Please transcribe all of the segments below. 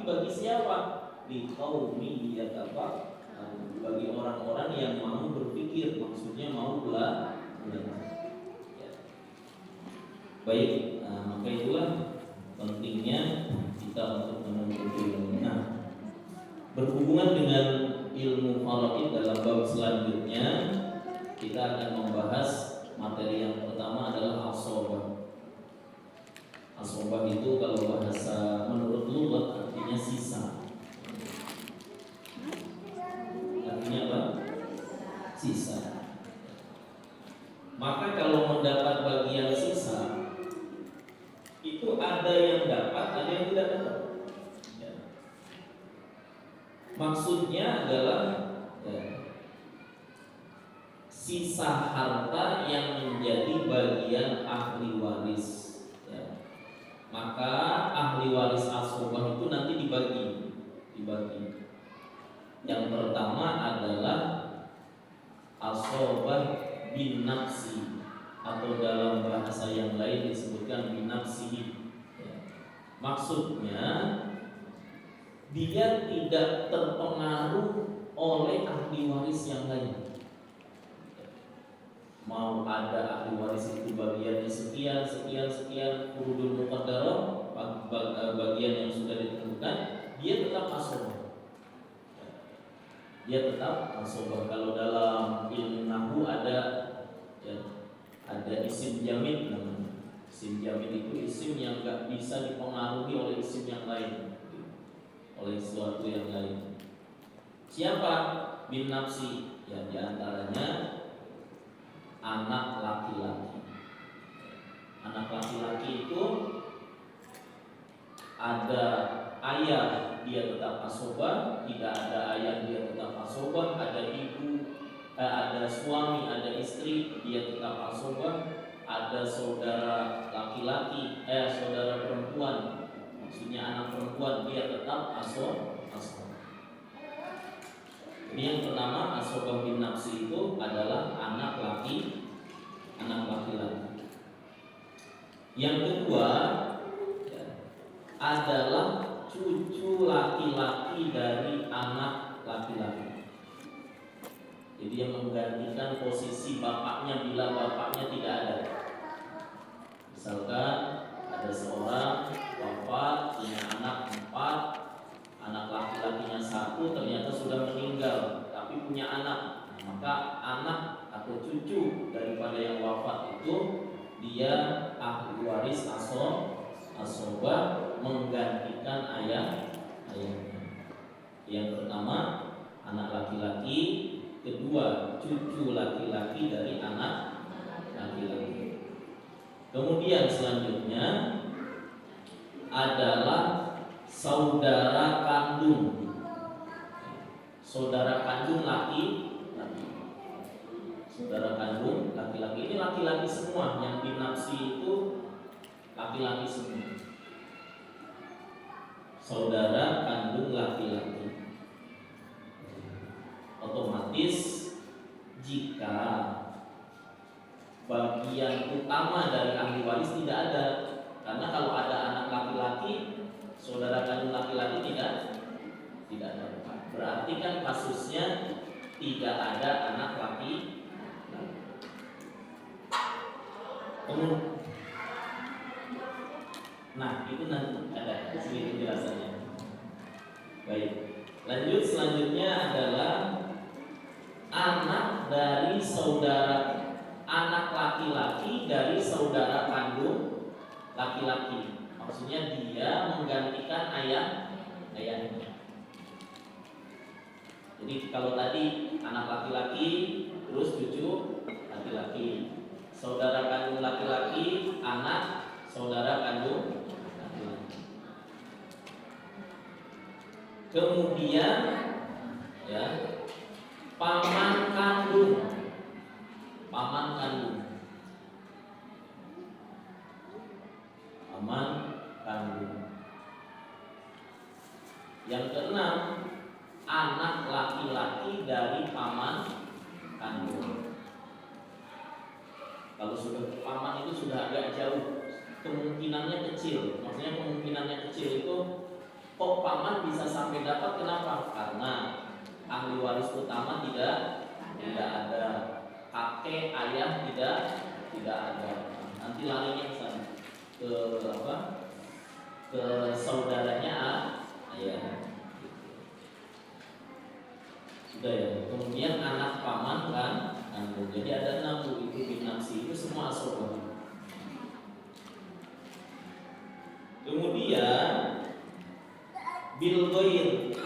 Tapi bagi siapa? Liqaumi yatafakkarun, bagi orang-orang yang mau berpikir, maksudnya mau belajar. Ya. Baik, maka itulah pentingnya kita untuk menuntut ilmu. Nah, berhubungan dengan ilmu faraid dalam bab selanjutnya kita akan membahas materi yang pertama adalah asobah. Asobah itu kalau bahasa menurut lughat artinya sisa. Artinya apa? Sisa. Maka kalau mendapat bagian sisa, itu ada yang dapat, ada yang tidak dapat. Ya. Maksudnya adalah sisa harta yang menjadi bagian ahli waris. Ya. Maka ahli waris asobah itu nanti dibagi. Yang pertama adalah asobah bin nafsi, atau dalam bahasa yang lain disebutkan bin nafsihi. Ya. Maksudnya dia tidak terpengaruh oleh ahli waris yang lain. Mau ada ahli waris itu bagiannya sekian furudul muqaddarah, bagian yang sudah ditentukan, dia tetap asobah. Dia tetap asobah. Kalau dalam ilmu nahwu ada isim jamid namanya. Isim jamid itu isim yang gak bisa dipengaruhi oleh isim yang lain, oleh sesuatu yang lain. Siapa bin nafsi? Ya, diantaranya anak laki-laki. Anak laki-laki itu ada ayah dia tetap asobah, tidak ada ayah dia tetap asobah, ada ibu, ada suami, ada istri dia tetap asobah, ada saudara laki-laki, saudara perempuan, maksudnya anak perempuan dia tetap asobah. Ini yang pertama, asobah bin nafsi itu adalah anak laki-laki. Yang kedua adalah cucu laki-laki dari anak laki-laki. Jadi yang menggantikan posisi bapaknya bila bapaknya tidak ada. Misalkan ada seorang wafat, punya anak 4, anak laki-lakinya 1 ternyata sudah meninggal, tapi punya anak. Maka anak atau cucu daripada yang wafat itu dia ahli waris asobah, menggantikan ayahnya. Yang pertama anak laki-laki, kedua cucu laki-laki dari anak laki-laki. Kemudian selanjutnya adalah saudara kandung. Saudara kandung laki-laki. Saudara kandung laki-laki, ini laki-laki semua. Yang binafsi itu laki-laki semua. Saudara kandung laki-laki. Otomatis jika bagian utama dari ahli waris tidak ada, karena kalau ada anak laki-laki, saudara kandung laki-laki tidak ada. Berarti kan kasusnya tidak ada anak laki. Nah, itu nanti ada sedikit penjelasannya. Baik, lanjut selanjutnya adalah anak dari saudara, anak laki-laki dari saudara kandung laki-laki. Maksudnya dia menggantikan ayahnya. Jadi kalau tadi anak laki-laki terus cucu laki-laki, saudara kandung laki-laki, anak saudara kandung laki-laki. Kemudian paman kandung. Yang keenam, anak laki-laki dari paman kandung. Kalau sudah paman itu sudah agak jauh, kemungkinannya kecil. Maksudnya kemungkinannya kecil itu Kok paman bisa sampai dapat? Kenapa? Karena ahli waris utama tidak ada, kakek ayah tidak ada. Nanti larinya ke sana, ke apa? Ke saudaranya ayah. Sudah ya. Kemudian anak paman kan, jadi ada 6 itu binafsi, itu semua asobah. Kemudian bil ghair.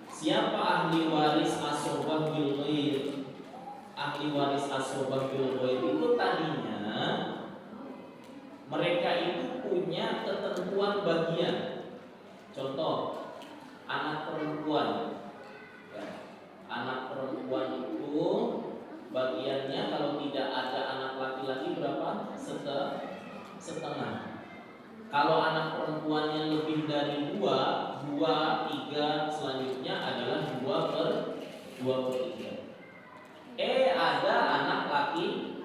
Siapa ahli waris asobah bil ghair? Ahli waris asobah bil ghair itu tadinya mereka itu punya ketentuan bagian. Contoh, anak perempuan. Ya, anak perempuan itu bagiannya kalau tidak ada anak laki-laki berapa? Setengah. Kalau anak perempuannya lebih dari 2, 3 selanjutnya adalah 2/3. Ada anak laki,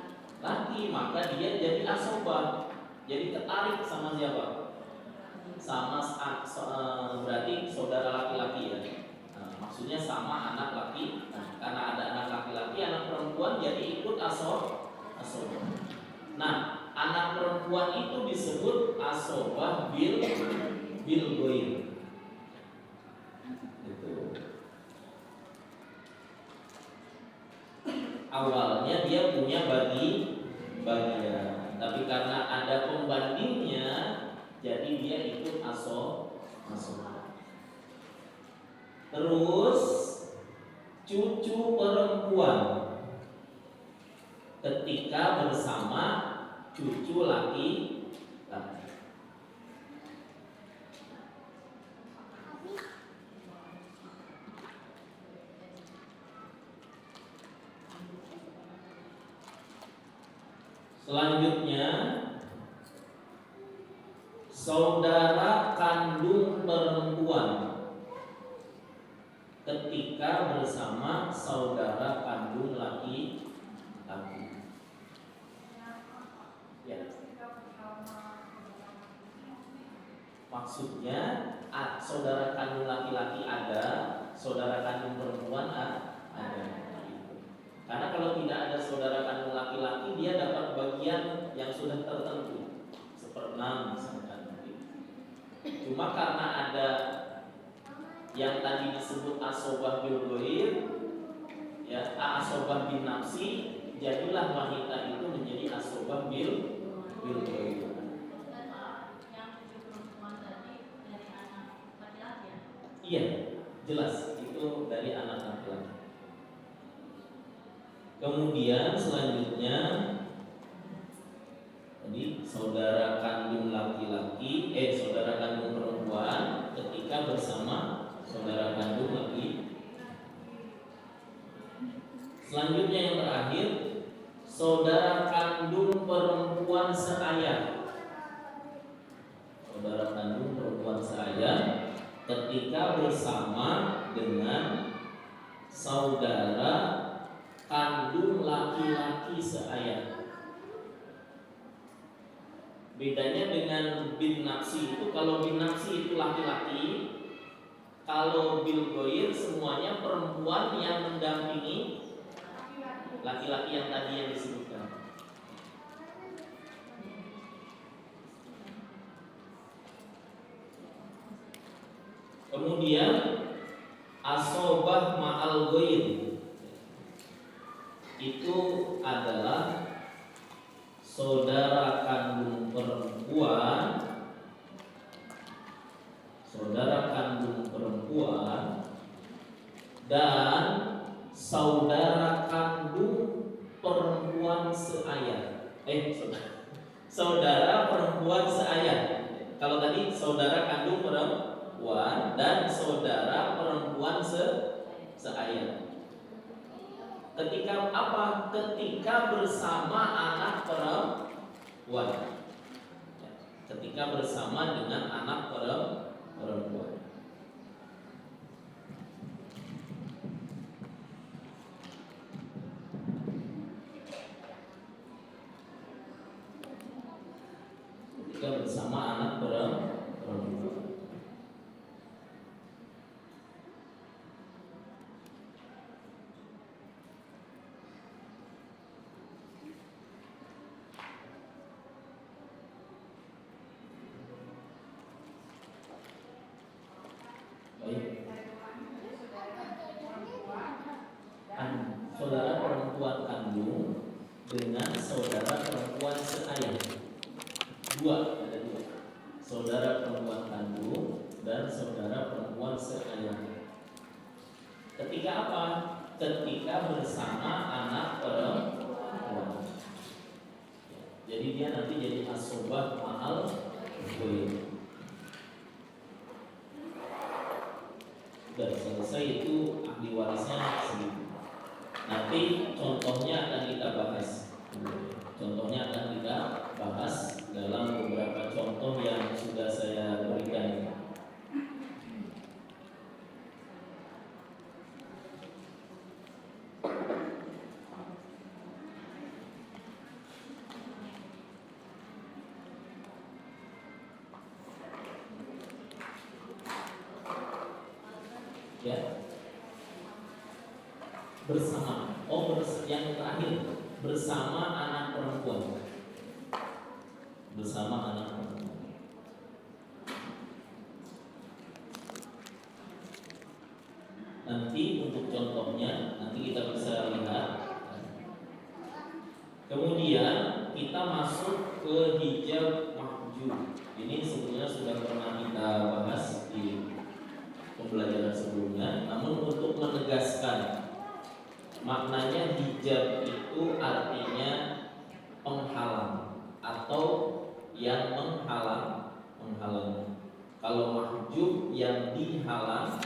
maka dia jadi asobah. Jadi tertarik sama siapa? Sama berarti saudara laki-laki ya. Maksudnya sama anak laki. Karena ada anak laki-laki, anak perempuan jadi ikut asobah. Nah, anak perempuan itu disebut asobah bil ghair. Itu. Awalnya dia punya bagian, tapi karena ada pembandingnya, jadi dia ikut asobah. Terus cucu perempuan ketika bersama cucu laki. Selanjutnya saudara kandung perempuan ketika bersama saudara kandung laki. Ya. Maksudnya saudara kandung laki-laki ada, saudara kandung perempuan ada. Karena kalau tidak ada saudara kandung laki-laki, dia dapat bagian yang sudah tertentu, 1/6 misalkan. Cuma karena ada yang tadi disebut asobah bil ghair, ya, asobah bin nafsi, jadilah wanita itu menjadi asobah bil ghair. Iya, jelas itu dari anak laki-laki. Kemudian selanjutnya tadi saudara kandung laki-laki, saudara kandung perempuan ketika bersama saudara kandung laki. Selanjutnya yang terakhir, saudara kandung perempuan seayah. Saudara kandung perempuan seayah ketika bersama dengan saudara kandung laki-laki seayah. Bedanya dengan bin nafsi itu, kalau bin nafsi itu laki-laki, kalau bil ghair semuanya perempuan yang mendampingi laki-laki yang tadi yang disebutkan. Kemudian asobah ma'al ghair itu adalah saudara kandung perempuan, dan saudara kandung perempuan seayah. Saudara perempuan seayah. Kalau tadi saudara kandung perempuan dan saudara perempuan seayah. Ketika apa? Ketika bersama anak perempuan. Ketika bersama dengan anak perempuan. Ketika bersama anak perempuan. dengan saudara perempuan seayah. Ada dua. Saudara perempuan kandung dan saudara perempuan seayah. Ketika apa? Ketika bersama anak perempuan. Jadi dia nanti jadi asobah mahal gue. Dan selesai itu ahli warisnya sendiri. Nanti contohnya akan kita bahas. Contohnya akan kita bahas dalam beberapa contoh yang sudah saya berikan. Ya. Bersama. Yang terakhir bersama anak perempuan. Bersama anak perempuan. Nanti untuk contohnya nanti kita bisa lihat. Kemudian kita masuk ke hijab mahjub. Ini sebetulnya sudah pernah kita bahas di pembelajaran sebelumnya. Namun untuk menegaskan maknanya hijab itu artinya penghalang atau yang menghalang. Kalau mahjub yang dihalang.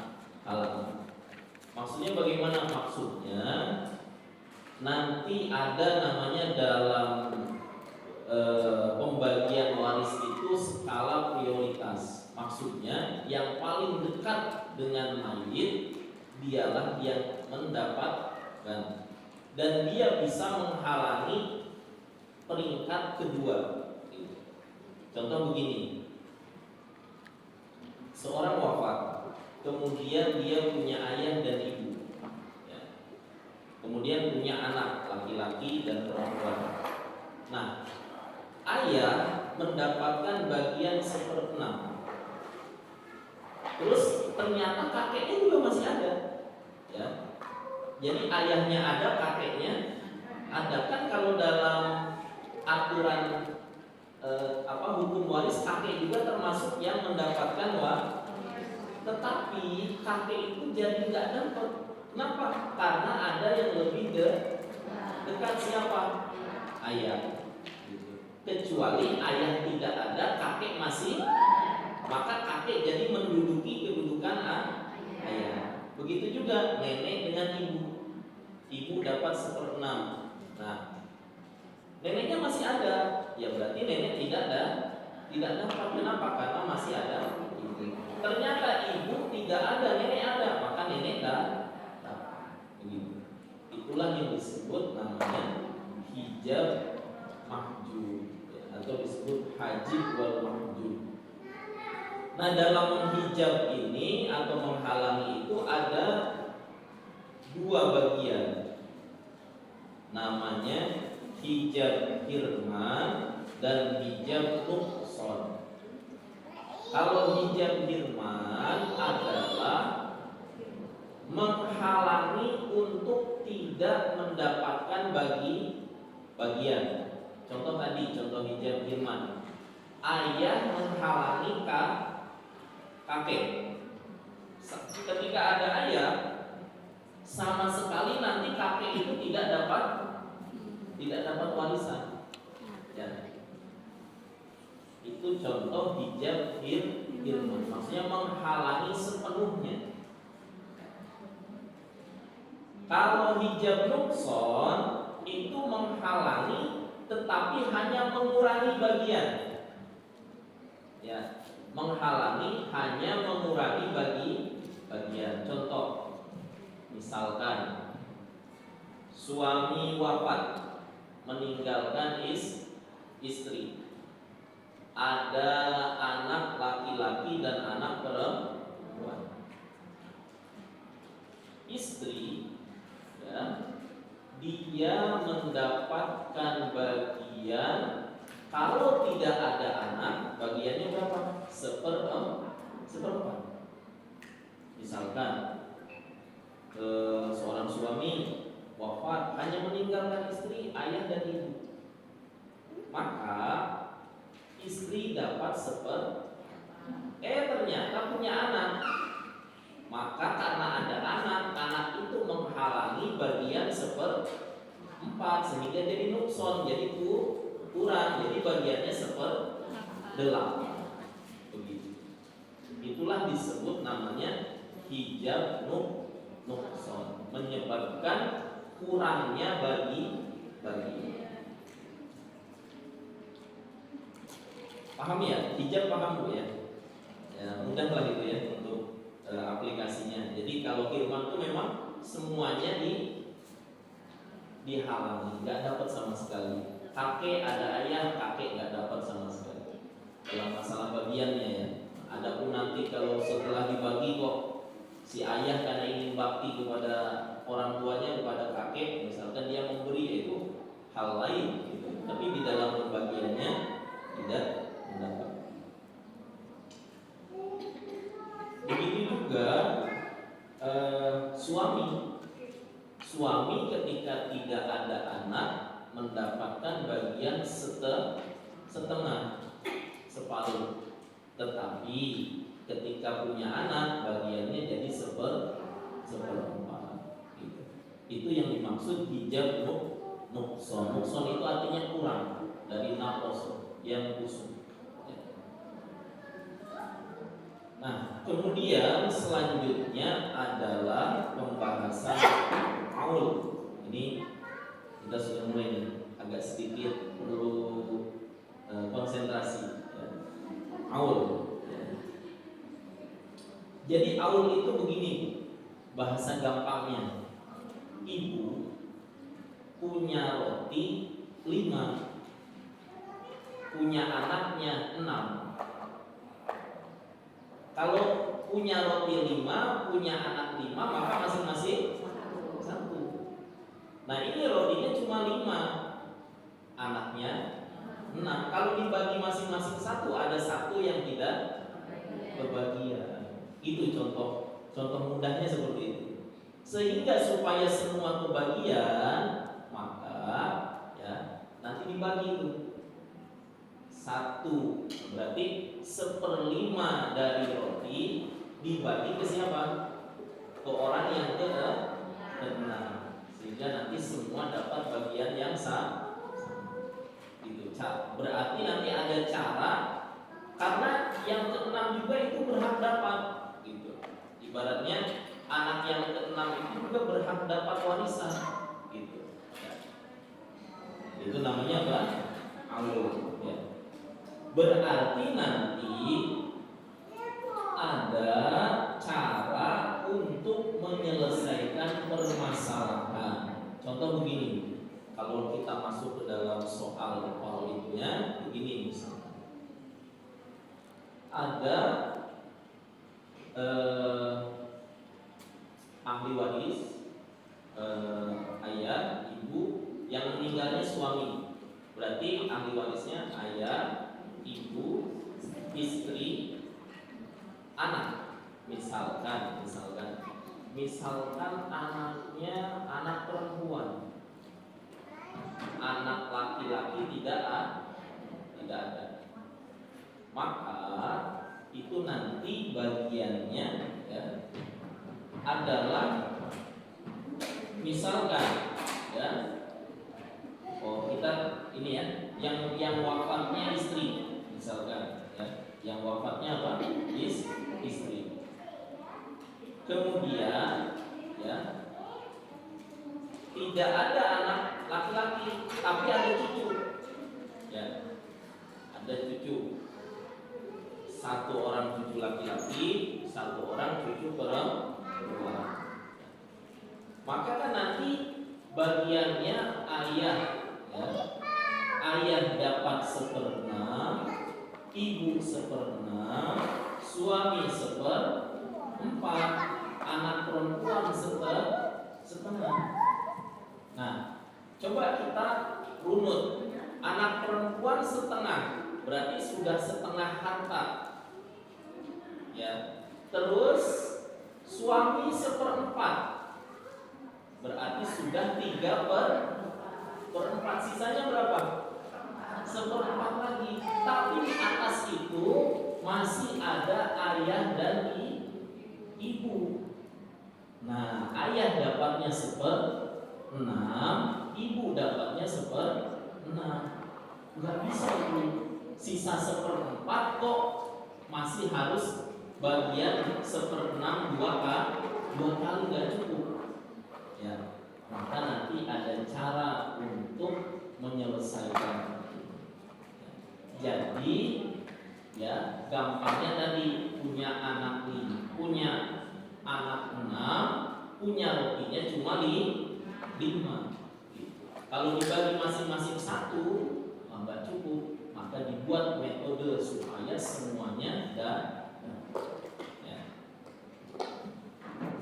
Maksudnya bagaimana? Maksudnya nanti ada namanya dalam pembagian waris itu skala prioritas. Maksudnya yang paling dekat dengan mayit dialah yang mendapatkan, dan dia bisa menghalangi peringkat kedua. Contoh begini, seorang wafat, kemudian dia punya ayah dan ibu, ya. Kemudian punya anak laki-laki dan perempuan. Nah, ayah mendapatkan bagian 1/6. Terus ternyata kakeknya juga masih ada, ya. Jadi ayahnya ada, kakeknya ada. Kan kalau dalam aturan hukum waris, kakek juga termasuk yang mendapatkan tetapi kakek itu jadi nggak dapat. Kenapa? Karena ada yang lebih dekat. Siapa? Ayah. Kecuali ayah tidak ada, kakek masih, maka kakek jadi menduduki kedudukan ayah. Begitu juga nenek dengan ibu. Ibu dapat 1/6. Nah, neneknya masih ada, ya berarti nenek tidak dapat. Kenapa? Karena masih ada ibu. Ternyata ibu tidak ada, nenek ada, maka nenek dapat. Begitu. Itulah yang disebut namanya hijab mahjub, atau disebut hajib wal mahjub. Nah, dalam menghijab ini atau menghalangi itu ada dua bagian. Namanya hijab hirman dan hijab nuqsan. Kalau hijab hirman adalah menghalangi untuk tidak mendapatkan bagian. Contoh tadi, contoh hijab hirman. Ayah menghalangi kakek. Ketika ada ayah, sama sekali nanti kakek itu tidak dapat warisan. Ya. Itu contoh hijab hirman. Maksudnya menghalangi sepenuhnya. Kalau hijab nuqsan itu menghalangi tetapi hanya mengurangi bagian. Ya, menghalangi hanya mengurangi bagian. Contoh, misalkan suami wafat meninggalkan istri. Ada anak laki-laki dan anak perempuan. Istri, ya, dia mendapatkan bagian. Kalau tidak ada anak, bagiannya berapa? 1/4. Misalkan seorang suami wafat, hanya meninggalkan istri, ayah dan ibu, maka istri dapat ternyata punya anak. Maka karena ada anak itu menghalangi bagian 1/4 sehingga jadi nukson, jadi kurang, jadi bagiannya 1/8. Begitu. Itulah disebut namanya hijab nukson, menyebabkan kurangnya bagi. Paham ya? Hijab paham Bu ya? Ya, mudah lah itu ya untuk aplikasinya. Jadi kalau firman itu memang semuanya dihalangi, nggak dapat sama sekali. Kakek ada ayah, kakek nggak dapat sama sekali. Dalam masalah bagiannya ya. Adapun nanti kalau setelah dibagi kok si ayah karena ingin bakti kepada orang tuanya, kepada kakek, misalkan dia memberi, itu hal lain gitu. Tapi di dalam pembagiannya tidak mendapat. Begitu juga suami ketika tidak ada anak mendapatkan bagian setengah, separuh. Tetapi ketika punya anak bagiannya jadi 1/4 gitu. Itu yang dimaksud hijab nukson. Nukson itu artinya kurang dari naqos yang kusut. Nah, kemudian selanjutnya adalah pembahasan aul. Ini kita sudah mulai nih, agak sedikit perlu konsentrasi. Aul. Jadi aul itu begini, bahasa gampangnya. Ibu punya roti 5, punya anaknya 6. Kalau punya roti 5, punya anak 5, maka masing-masing 1. Nah ini rotinya cuma 5, anaknya 6. Kalau dibagi masing-masing 1, ada 1 yang tidak kebagian. Itu contoh mudahnya seperti itu. Sehingga supaya semua kebagian, maka ya nanti dibagi itu 1, berarti 1/5 dari roti dibagi ke siapa? Ke orang yang ke-6, sehingga nanti semua dapat bagian yang sama. Gitu. Berarti nanti ada cara, karena yang ke-6 juga itu berhak dapat. Gitu. Ibaratnya anak yang ke-6 itu juga berhak dapat warisan. Gitu. Ya. Itu namanya apa? Aul. Ya. Berarti nanti ada cara untuk menyelesaikan permasalahan. Contoh begini, kalau kita masuk ke dalam soal faraidnya, begini misalnya, ada ahli waris, ayah, ibu, yang meninggalnya suami. Berarti ahli warisnya ayah, ibu, istri, anak. Misalkan anaknya anak perempuan, anak laki-laki tidak ada. Maka itu nanti bagiannya ya adalah misalkan ya, kita ini ya, yang wafatnya istri. Misalkan ya, yang wafatnya apa? Istri. Kemudian ya, tidak ada anak laki-laki, tapi ada cucu. Ya, ada cucu. 1 orang cucu laki-laki, 1 orang cucu perempuan. Maka kan nanti bagiannya ayah ya, ayah dapat 1/6, ibu 1/6, suami 1/4, anak perempuan 1/2. Nah, coba kita runut. Anak perempuan 1/2, berarti sudah 1/2 harta. Ya. Terus suami 1/4, Berarti sudah 3/4. Sisanya berapa? 1/4 lagi. Tapi di atas itu masih ada ayah dan ibu. Nah, ayah dapatnya 1/6, ibu dapatnya 1/6. Nggak bisa itu sisa 1/4 kok masih harus bagian 1/6 dua kali nggak cukup. Ya, maka nanti ada cara untuk menyelesaikan. Jadi ya gampangnya tadi punya anak 5, punya anak 6, punya rotinya cuma 5. Kalau dibagi masing-masing 1, nggak cukup. Maka dibuat metode supaya semuanya ya.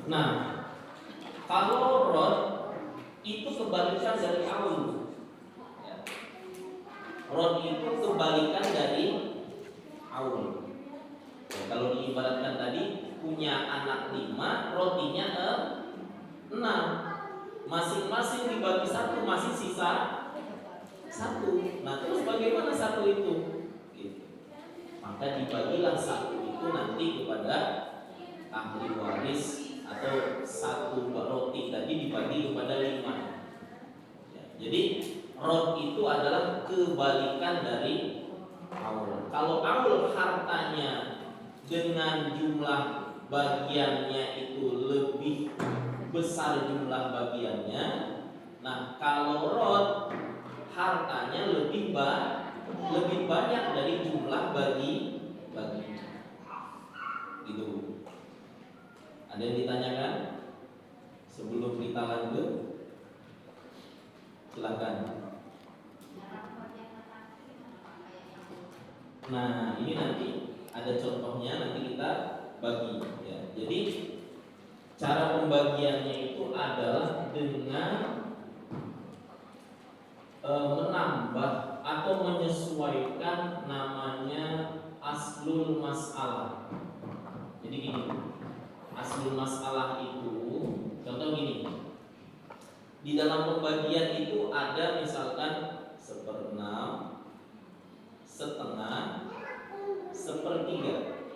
Nah, kalau rod itu kebalikan dari aul. Ya. Rod itu kebalikan dari aul. Ya, kalau diibaratkan tadi punya anak 5, rotinya 6. Masing-masing dibagi 1 masih sisa 1. Nah, terus bagaimana 1 itu? Gitu. Maka dibagilah 1 itu nanti kepada ahli waris, atau 1 roti tadi dibagi kepada 5. Ya, jadi rod itu adalah kebalikan dari aul. Kalau aul hartanya dengan jumlah bagiannya itu lebih besar jumlah bagiannya. Nah, kalau rod hartanya lebih banyak dari jumlah baginya. Gitu. Ada yang ditanyakan sebelum kita lanjut? Silakan. Nah, ini nanti ada contohnya, nanti kita bagi ya. Jadi cara pembagiannya itu adalah dengan menambah atau menyesuaikan, namanya aslul mas'alah. Jadi gini, aslul mas'alah itu contoh gini. Di dalam pembagian itu ada misalkan 1/6, setengah, 1/3.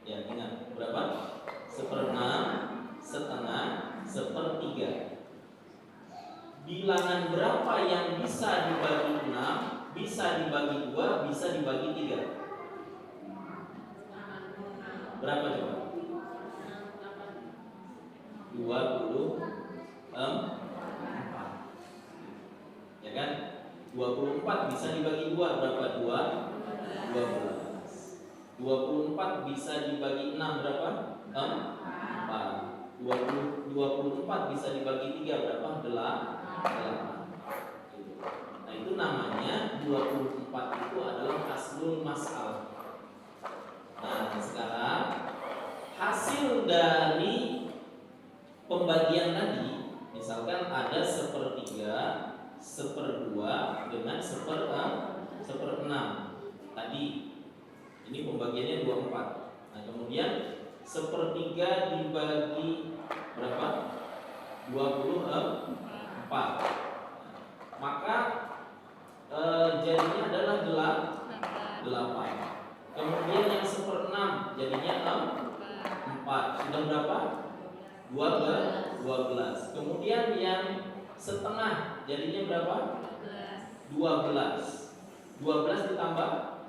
Ya, ingat berapa? 1/6, setengah, 1/3. Bilangan berapa yang bisa dibagi 6, bisa dibagi 2, bisa dibagi 3? Berapa coba? 24. Ya kan? 24 bisa dibagi 2, berapa? 12. 24 bisa dibagi 6, berapa? 4. 24 bisa dibagi 3, berapa? 8. Nah, itu namanya 24 itu adalah aslul mas'alah. Nah, sekarang hasil dari pembagian tadi, misalkan ada 1/3, 1/2 dengan 1/6. Tadi ini pembagiannya 24. Nah, kemudian 1/3 dibagi berapa? 24. Maka jadinya adalah 8. Kemudian yang 1/6 jadinya 4. Sudah berapa? 12. Kemudian yang setengah jadinya berapa? 12. 12 ditambah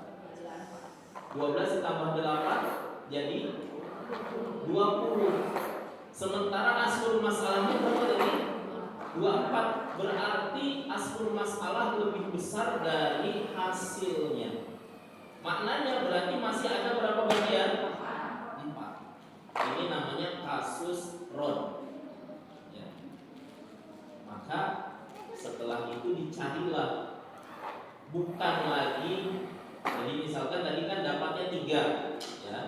8 jadi 20. Sementara aslul masalahnya berapa tadi? 24. Berarti aslul masalah lebih besar dari hasilnya. Maknanya berarti masih ada berapa bagian? 4. Ini namanya kasus rod ya. Maka setelah itu dicarilah, bukan lagi. Jadi misalkan tadi kan dapatnya 3 ya,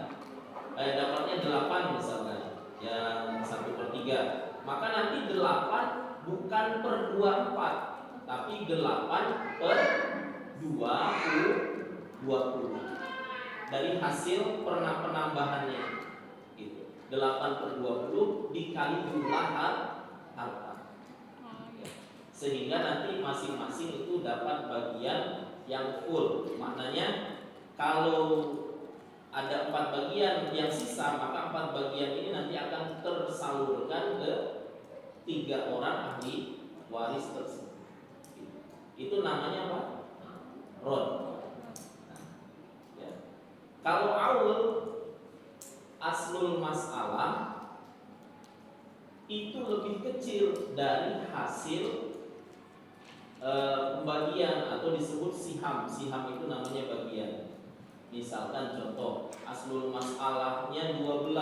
dapatnya 8 misalkan, yang 1/3. Maka nanti 8 bukan per 24, tapi 8 per 20 dari hasil penambahannya gitu. 8 per 20 dikali jumlah harta. sehingga nanti masing-masing itu dapat bagian yang full. Maknanya kalau ada 4 bagian yang sisa, maka 4 bagian ini nanti akan tersalurkan ke 3 orang ahli waris tersebut. Itu namanya apa? Rod. Ya. Kalau aul aslul masalah itu lebih kecil dari hasil pembagian atau disebut siham. Siham itu namanya bagian. Misalkan contoh, aslul masalahnya 12,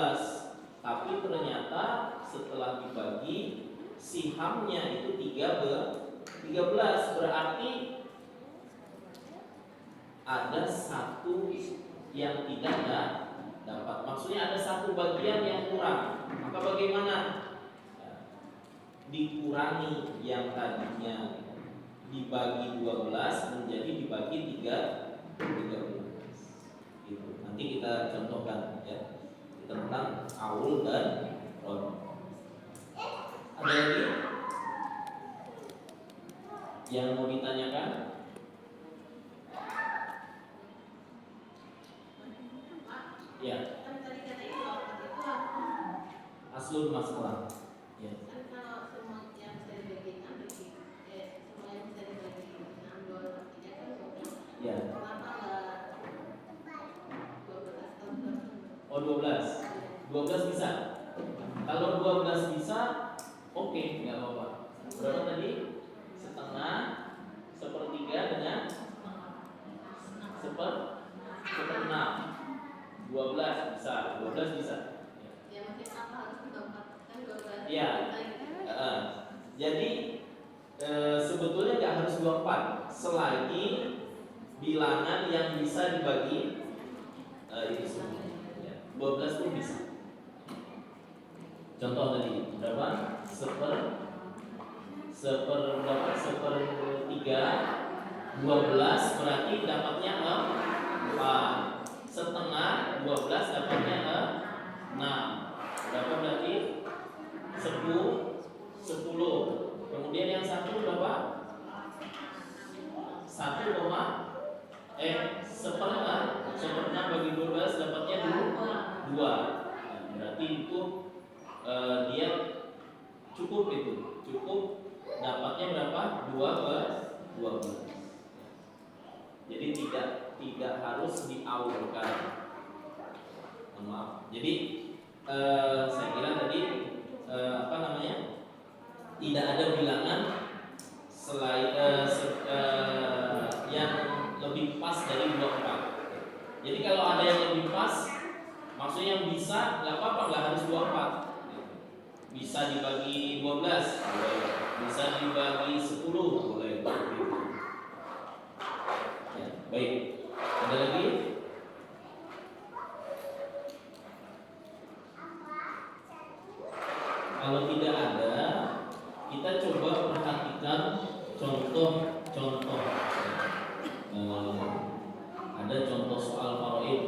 tapi ternyata setelah dibagi sihamnya itu 13, berarti ada satu yang tidak dapat. Maksudnya ada satu bagian yang kurang. Maka bagaimana? Dikurangi yang tadinya dibagi 12 menjadi dibagi 13. Gitu. Nanti kita contohkan ya tentang aul dan rod. Ada lagi yang mau ditanyakan? Ya. Aslul masalah. Ya. Kalau semua yang bisa dibagi semua yang bisa dibagi 6/2/3 kan 12. Ya. Kenapa enggak 12 atau 12? Oh 12 bisa. Kalau 12 bisa, oke, nggak apa-apa. Berapa tadi? Setengah, sepertiga dengan seperenam. 12 bisa. Ya mungkin apa harus 24 kan 12. Iya. Jadi sebetulnya nggak harus 24 selagi bilangan yang bisa dibagi itu semua. 12 pun bisa. Contoh tadi berapa? Sepertiga 12 berarti dapatnya 4. Setengah 12 dapatnya 6. Berapa berarti? 10. Kemudian yang satu berapa? 1,6 bagi 12 dapatnya 2. Berarti itu dia cukup dapatnya berapa? 12. Jadi tidak harus diaulkan. Maaf. Jadi saya kira tadi tidak ada bilangan selain yang lebih pas dari 24. Jadi kalau ada yang lebih pas, maksudnya yang bisa nggak apa-apa, nggak harus 24. Bisa dibagi 12, boleh. Bisa dibagi 10, boleh. Ya, baik. Ada lagi? Kalau tidak ada, kita coba perhatikan contoh-contoh. Ada contoh soal faraid.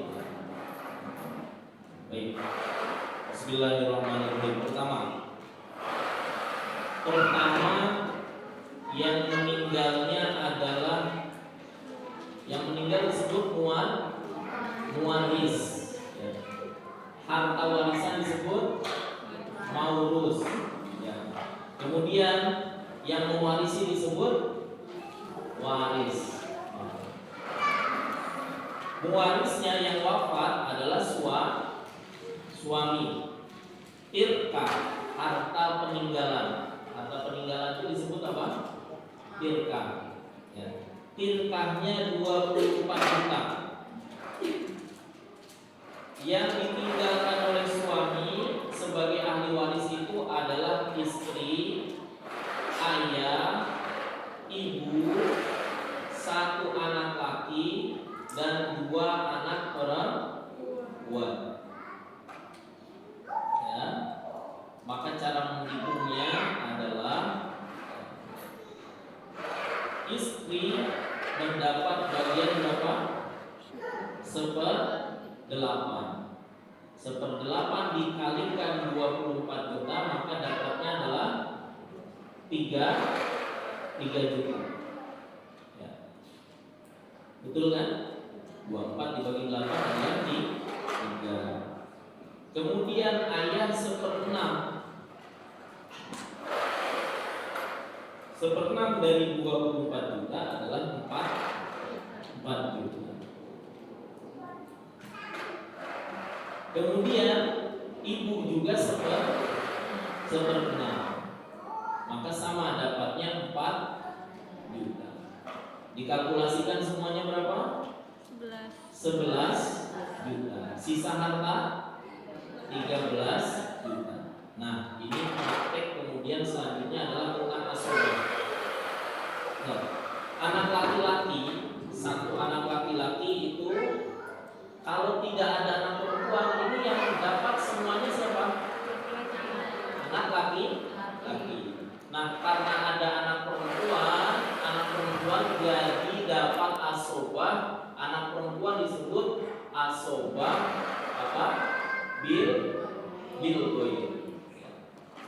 Baik. Bismillahirrahmanirrahim. Pertama yang meninggalnya adalah yang meninggal disebut muwaris. Ya. Harta warisan disebut maurus. Ya. Kemudian yang mewarisi disebut waris. Mewarisnya yang wafat adalah suami. Tirkah harta peninggalan. Harta peninggalan itu disebut apa? Tirkah. Ya. Tirkahnya 24 juta. Yang ditinggalkan oleh suami sebagai ahli waris itu adalah istri, ayah, ibu, 1 anak laki dan 2 anak perempuan. Ya. Maka cara menghitungnya adalah istri mendapat bagian berapa? 1/8 dikalikan 24 juta, maka dapatnya adalah 3 3 juta. Ya. Betul kan? 24 dibagi 8 adalah 3. Kemudian ayah 1/6. 1/6 dari 24 juta adalah 4 juta. Kemudian ibu juga 1/6. Maka sama dapatnya 4 juta. Dikalkulasikan semuanya berapa? 11 juta. Sisa harta 13 juta. Nah, ini praktek. Kemudian selanjutnya adalah tentang asobah. Nah, anak laki-laki, satu anak laki-laki itu kalau tidak ada anak perempuan, ini yang dapat semuanya siapa? Anak laki-laki. Nah, karena ada anak perempuan jadi dapat asobah. Anak perempuan disebut asobah apa? Bil goy.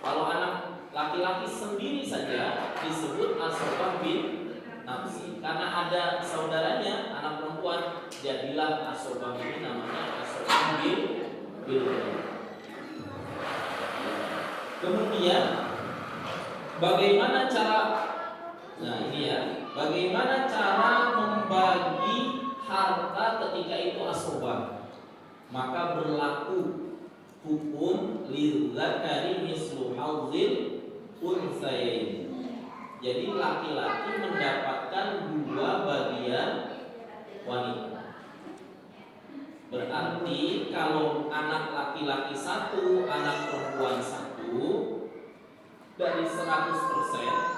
Kalau anak laki-laki sendiri saja disebut asobah bil nafsi. Karena ada saudaranya anak perempuan, jadilah asobah ini namanya asobah bil goy. Kemudian bagaimana cara? Nah, ini ya. Bagaimana cara membagi harta ketika itu asobah? Maka berlaku hukum lidzakari mislu hadzil untsayain. Jadi laki-laki mendapatkan 2 bagian wanita. Berarti kalau anak laki-laki 1, anak perempuan 1, dari 100%,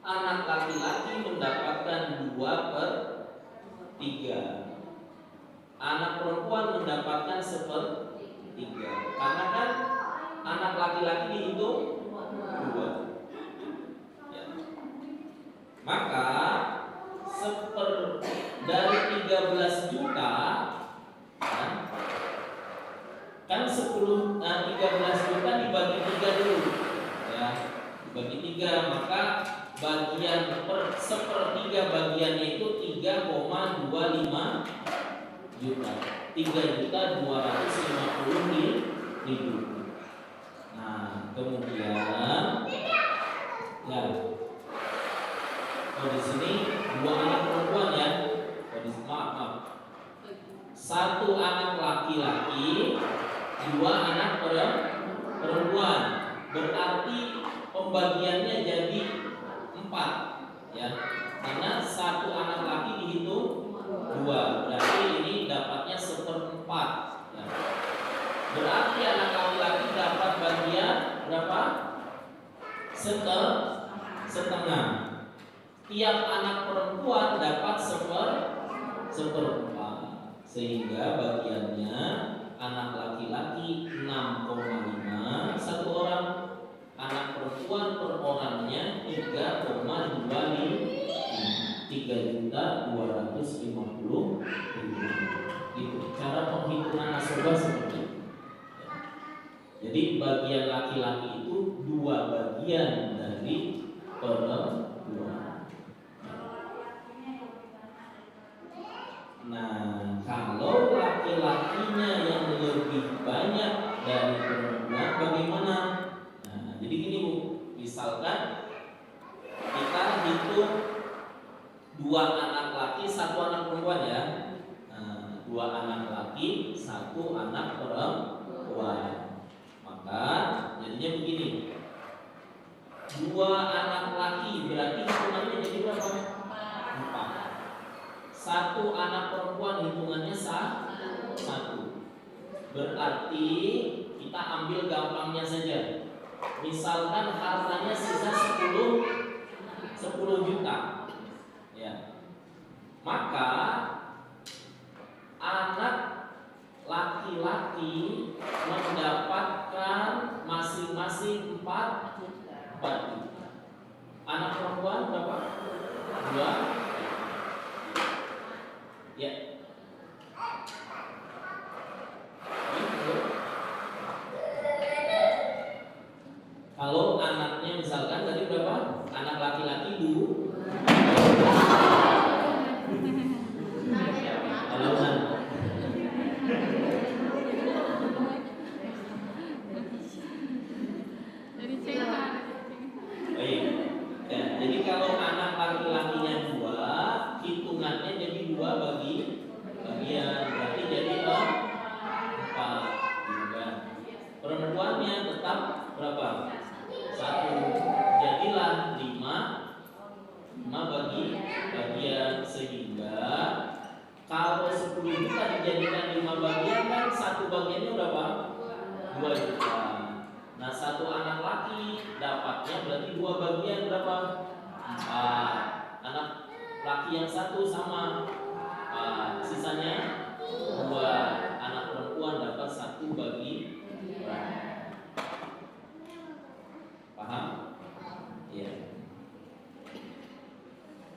anak laki-laki mendapatkan 2/3. Anak perempuan mendapatkan 1/3. Karena kan anak laki-laki dihitung 2. Ya. Maka dari 13 juta kan 13 juta dibagi 3 dulu. Ya, dibagi 3, maka bagian 1/3 bagiannya itu 3,25 juta. 3.250.000. Nah, kemudian ya, di sini 2 anak perempuan ya. Maaf. 1 anak laki-laki, 2 anak perempuan. Berarti pembagiannya jadi 4 ya. Karena 1 anak laki dihitung 2, berarti ini dapatnya 1/4 ya. Berarti anak laki-laki dapat bagian berapa? Setengah. Tiap anak perempuan dapat 1/4. Sehingga bagiannya anak laki-laki 6,5 satu orang, anak perempuan per orangnya 3,25, 3.250.000. Itu cara penghitungan asobah seperti itu. Jadi bagian laki-laki itu 2 bagian dari perempuan. Nah, kalau laki-lakinya yang lebih banyak dari perempuan bagaimana? Nah, jadi gini Bu, misalkan kita hitung 2 anak laki, 1 anak perempuan ya. Nah, 2 anak laki, 1 anak perempuan. Maka jadinya begini. 2 anak laki berarti hitungannya jadi berapa? 4. 1 anak perempuan hitungannya 1. Berarti kita ambil gampangnya saja. Misalkan hartanya sisa 10 juta. Ya. Maka anak laki-laki mendapatkan masing-masing 4 juta. Anak perempuan berapa? 2. Ya. Kalau anaknya misalkan tadi berapa? Anak laki-laki berapa? 2 juta. Nah, satu anak laki dapatnya berarti 2 bagian berapa? 4. Anak laki yang satu sama 4. Sisanya 2. Anak perempuan dapat 1 bagi 4. Paham? Iya.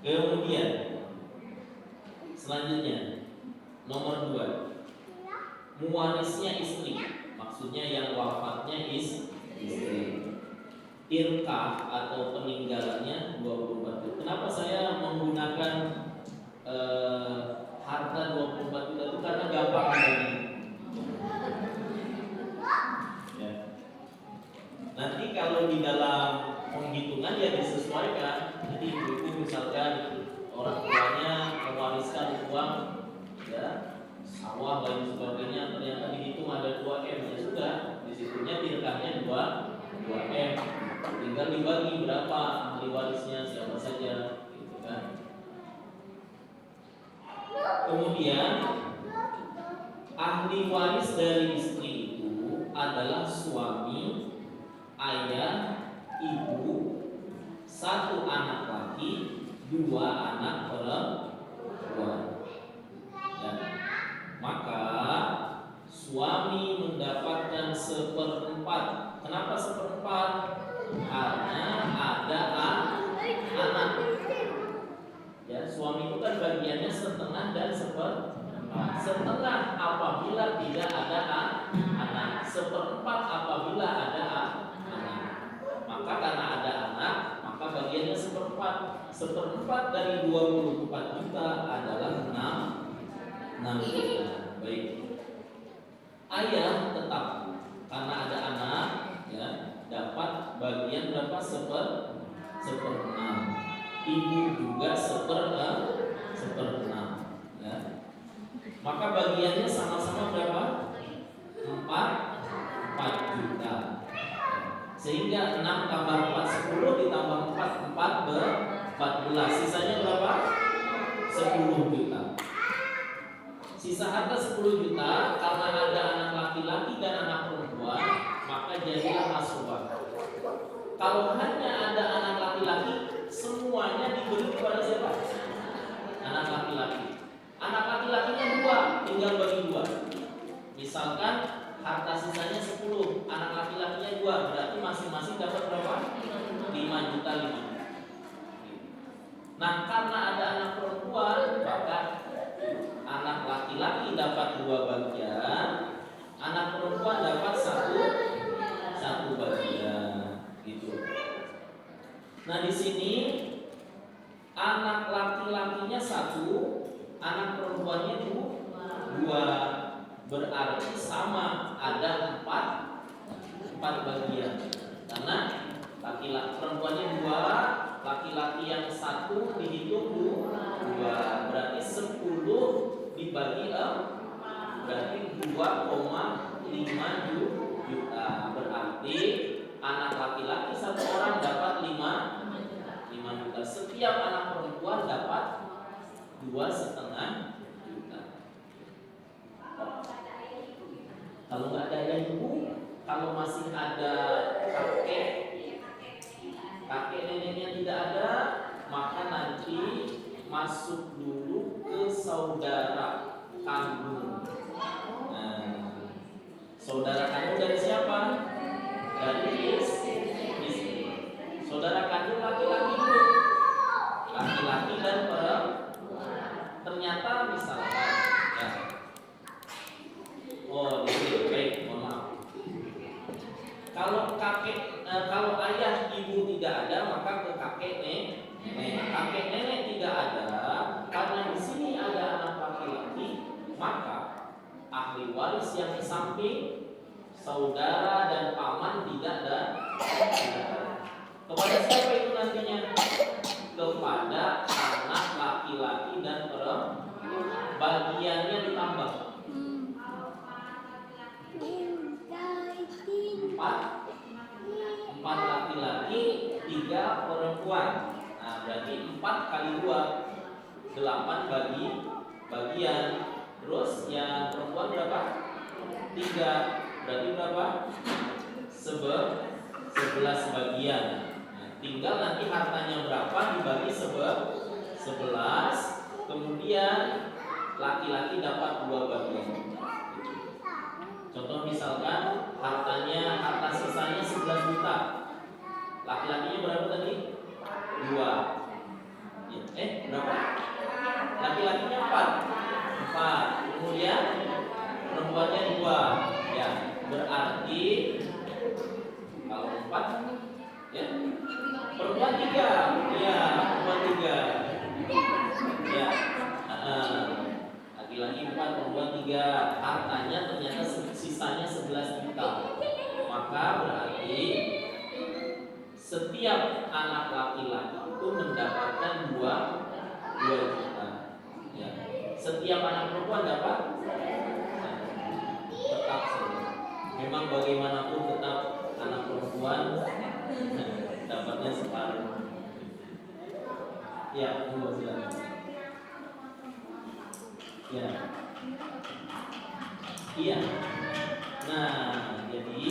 Kemudian selanjutnya nomor 2, mewarisnya istri, maksudnya yang wafatnya istri. Tirkah atau peninggalannya 24 juta. Kenapa saya menggunakan harta 24 juta itu karena gampang dibagi. Ya. Nanti kalau di dalam penghitungan ya disesuaikan. Jadi ibu misalkan orang tuanya mewariskan uang, ya, sawah dan sebagainya, ternyata dihitung ada 2M, ya sudah, disitunya tirkahnya 2M, tinggal dibagi berapa ahli warisnya siapa saja, gitu kan. Kemudian ahli waris dari istri itu adalah suami, ayah, ibu, 1 anak laki, 2 anak perempuan. Ya. Maka suami mendapatkan 1/4. Kenapa 1/4? Karena ada anak. Ya, suami itu kan bagiannya 1/2 dan 1/4. 1/2 apabila tidak ada anak, 1/4 apabila ada anak. Maka karena ada anak, maka bagiannya 1/4. 1/4 dari 24 juta adalah 6 juta. Baik. Ayah tetap karena ada anak, ya, dapat bagian berapa? 1/6. Ibu juga 1/6. Ya. Maka bagiannya sama-sama berapa? 4 juta. Sehingga 6 tambah 4 10 ditambah 4 14. Sisanya berapa? 10 juta. Sisa harta 10 juta karena ada anak laki-laki dan anak perempuan, maka jadilah asbah. Kalau hanya ada anak laki-laki, semuanya diberi kepada siapa? Anak laki-laki. Anak laki-lakinya 2, tinggal bagi 2. Misalkan harta sisanya 10, anak laki-lakinya 2, berarti masing-masing dapat berapa? 5 juta 5. Nah, karena ada anak perempuan, maka anak laki-laki dapat 2 bagian, anak perempuan dapat 1 bagian, gitu. Nah, di sini anak laki-lakinya 1, anak perempuannya 2, berarti sama, ada 4 bagian. Karena laki-laki perempuannya 2, laki-laki yang 1 dihitung 2, berarti 10 dibagi 4, berarti 2,5 juta. Berarti anak laki-laki 1 orang dapat 5 juta. Setiap anak perempuan dapat 2,5 juta. Kalau nggak ada ayah ibu, kalau masih ada kakek neneknya tidak ada, maka nanti masuk dulu ke saudara kandung. Nah, saudara kandung dari siapa? Dari istri. Saudara kandung laki-laki dulu, laki-laki dan perempuan. Ternyata misalkan, ya. Oh, ini baik, mohon maaf. Kalau ayah ibu tidak ada, maka ke kakek nenek. Kakek nenek tidak ada, karena di sini ada anak laki-laki, maka ahli waris yang di samping saudara dan paman tidak ada. Kepada siapa itu nantinya? Kepada anak laki-laki dan perempuan. Bagiannya ditambah 4 laki-laki, 3 perempuan. Nah, berarti 4 kali 2, 8 bagian. Terus yang perempuan berapa? 3, berarti berapa? 11 bagian. Nah, tinggal nanti hartanya berapa dibagi 11, kemudian laki-laki dapat 2 bagian. Contoh misalkan harta sisanya 11 juta. Laki-lakinya berapa tadi? 2. Berapa? Laki-lakinya 4. Kemudian perempuannya 2. Ya, berarti kalau 4 ya, perempuan 3. Ya, perempuan 3. Ya. Laki-laki 4, perempuan 3. Hartanya ternyata sisanya 11 juta. Maka berarti setiap anak laki-laki itu mendapatkan 2 juta. Ya. Setiap anak perempuan dapat tetap saja. Memang bagaimanapun tetap anak perempuan dapatnya separuh. Ya, silakan. Ya. Iya. Nah, jadi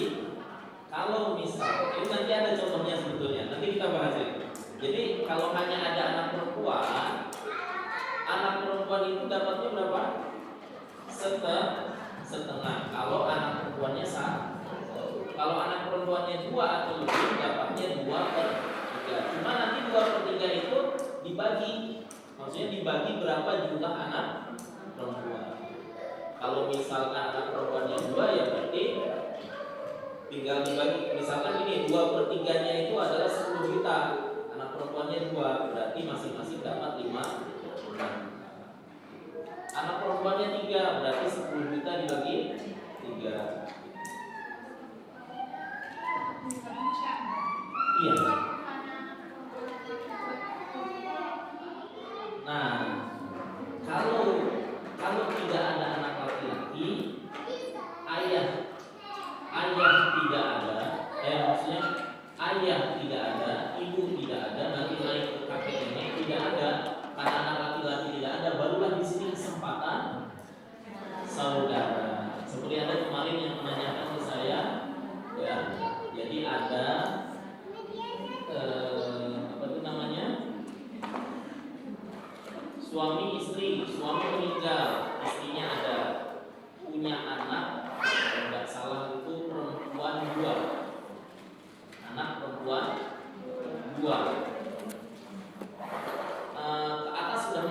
kalau misal ini nanti ada contohnya sebetulnya. Nanti kita bahas itu. Jadi kalau hanya ada anak perempuan itu dapatnya berapa? Setengah. Kalau anak perempuannya satu. Kalau anak perempuannya 2 atau lebih dapatnya 2/3. Cuma nanti 2/3 itu dibagi. Maksudnya dibagi berapa jumlah anak perempuan. Kalau misalkan anak perempuannya 2 ya berarti tinggal dibagi. Misalkan ini 2/3-nya itu adalah 10 juta. Anak perempuannya 2, berarti masing-masing dapat 5 juta. Anak perempuannya 3, berarti 10 juta dibagi 3. Iya.